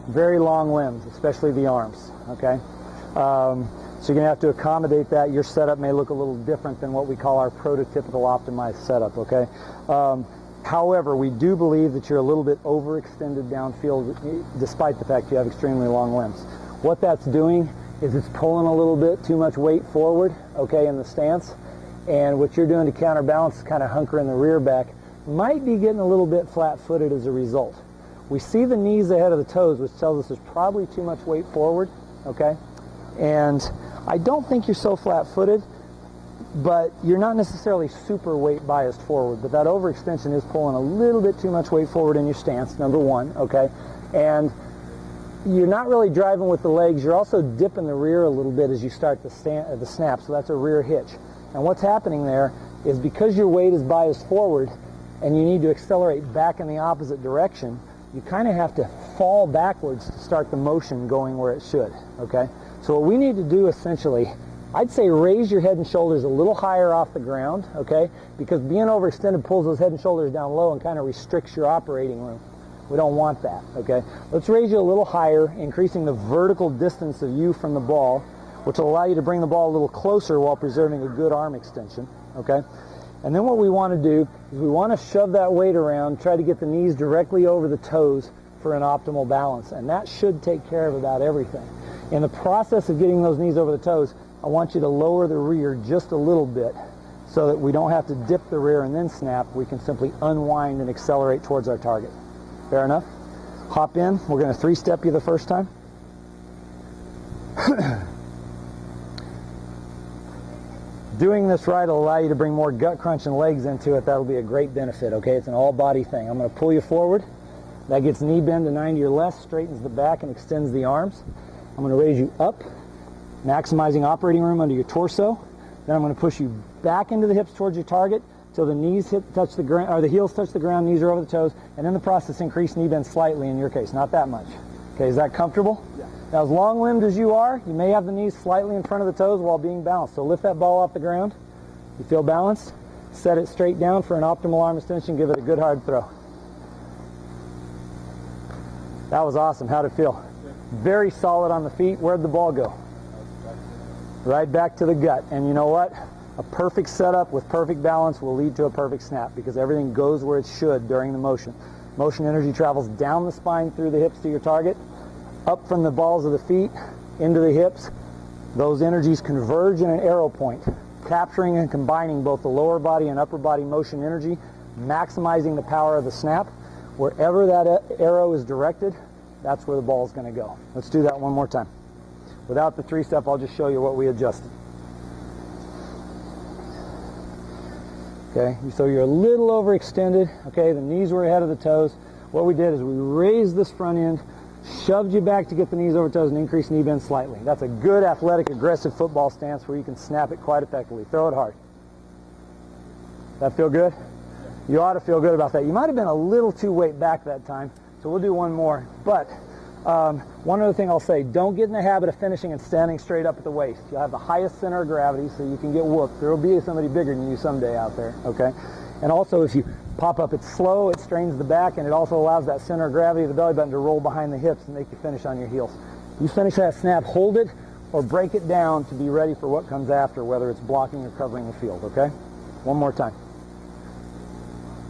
very long limbs, especially the arms, okay? So you're going to have to accommodate that. Your setup may look a little different than what we call our prototypical optimized setup, okay? However, we do believe that you're a little bit overextended downfield despite the fact you have extremely long limbs. What that's doing is it's pulling a little bit too much weight forward, okay, in the stance. And what you're doing to counterbalance is kind of hunkering the rear back. Might be getting a little bit flat-footed as a result. We see the knees ahead of the toes, which tells us there's probably too much weight forward, okay? And I don't think you're so flat-footed, but you're not necessarily super weight biased forward, but that overextension is pulling a little bit too much weight forward in your stance, number one, okay? And you're not really driving with the legs. You're also dipping the rear a little bit as you start the snap, so that's a rear hitch. And what's happening there is because your weight is biased forward and you need to accelerate back in the opposite direction, you kind of have to fall backwards to start the motion going where it should, okay? So what we need to do essentially, I'd say raise your head and shoulders a little higher off the ground, okay? Because being overextended pulls those head and shoulders down low and kind of restricts your operating room. We don't want that, okay? Let's raise you a little higher, increasing the vertical distance of you from the ball, which will allow you to bring the ball a little closer while preserving a good arm extension, okay? And then what we want to do is we want to shove that weight around, try to get the knees directly over the toes for an optimal balance, and that should take care of about everything. In the process of getting those knees over the toes, I want you to lower the rear just a little bit so that we don't have to dip the rear and then snap. We can simply unwind and accelerate towards our target. Fair enough? Hop in. We're going to three-step you the first time. Doing this right will allow you to bring more gut crunch and legs into it. That'll be a great benefit, okay? It's an all-body thing. I'm going to pull you forward. That gets knee bend to 90 or less, straightens the back and extends the arms. I'm going to raise you up, maximizing operating room under your torso. Then I'm going to push you back into the hips towards your target till the knees touch the ground, or the heels touch the ground, knees are over the toes, and in the process increase knee bend slightly in your case, not that much. Okay, is that comfortable? Yeah. Now, as long-limbed as you are, you may have the knees slightly in front of the toes while being balanced. So lift that ball off the ground. You feel balanced? Set it straight down for an optimal arm extension. Give it a good hard throw. That was awesome. How'd it feel? Very solid on the feet. Where'd the ball go? Right back to the gut. And you know what? A perfect setup with perfect balance will lead to a perfect snap because everything goes where it should during the motion. Motion energy travels down the spine through the hips to your target, up from the balls of the feet into the hips. Those energies converge in an arrow point, capturing and combining both the lower body and upper body motion energy, maximizing the power of the snap. Wherever that arrow is directed, that's where the ball is going to go. Let's do that one more time. Without the three-step, I'll just show you what we adjusted. Okay, so you're a little overextended. Okay, the knees were ahead of the toes. What we did is we raised this front end, shoved you back to get the knees over toes and increase knee bend slightly. That's a good athletic, aggressive football stance where you can snap it quite effectively. Throw it hard. That feel good? You ought to feel good about that. You might have been a little too weight back that time, so we'll do one more. But one other thing I'll say, don't get in the habit of finishing and standing straight up at the waist. You'll have the highest center of gravity, so you can get whooped. There will be somebody bigger than you someday out there, okay? And also, if you pop up, it's slow, it strains the back, and it also allows that center of gravity of the belly button to roll behind the hips and make you finish on your heels. You finish that snap, hold it, or break it down to be ready for what comes after, whether it's blocking or covering the field, okay? One more time.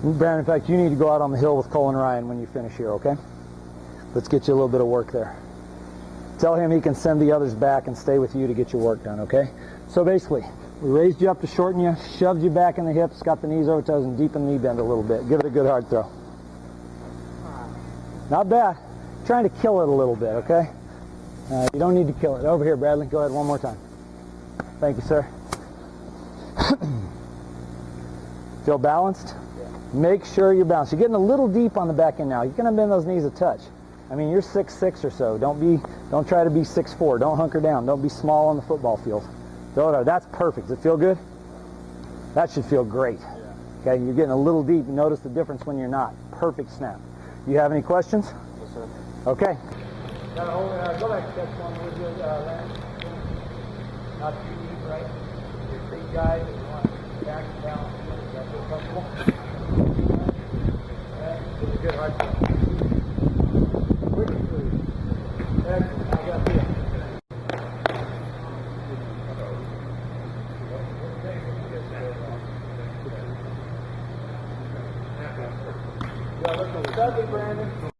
Brandon, in fact, you need to go out on the hill with Cole and Ryan when you finish here, okay? Let's get you a little bit of work there. Tell him he can send the others back and stay with you to get your work done, okay? So basically, we raised you up to shorten you, shoved you back in the hips, got the knees over toes, and deepen knee bend a little bit. Give it a good hard throw. Not bad. Trying to kill it a little bit, okay? You don't need to kill it. Over here, Bradley. Go ahead one more time. Thank you, sir. Feel balanced? Yeah. Make sure you're balanced. You're getting a little deep on the back end now. You're going to bend those knees a touch. I mean, you're 6'6" or so. Don't try to be 6'4". Don't hunker down. Don't be small on the football field. Throw it out. That's perfect. Does it feel good? That should feel great. Yeah. Okay, you're getting a little deep. Notice the difference when you're not. Perfect snap. You have any questions? Yes, sir. Okay. Go back to catch one with you, Lance. Not too deep, right? You're a big guy, but you want to back and down. Does that feel comfortable? Okay. Give it a good hard throw. Quick and free. Excellent. How's that feel? Yeah, let's go. Brandon.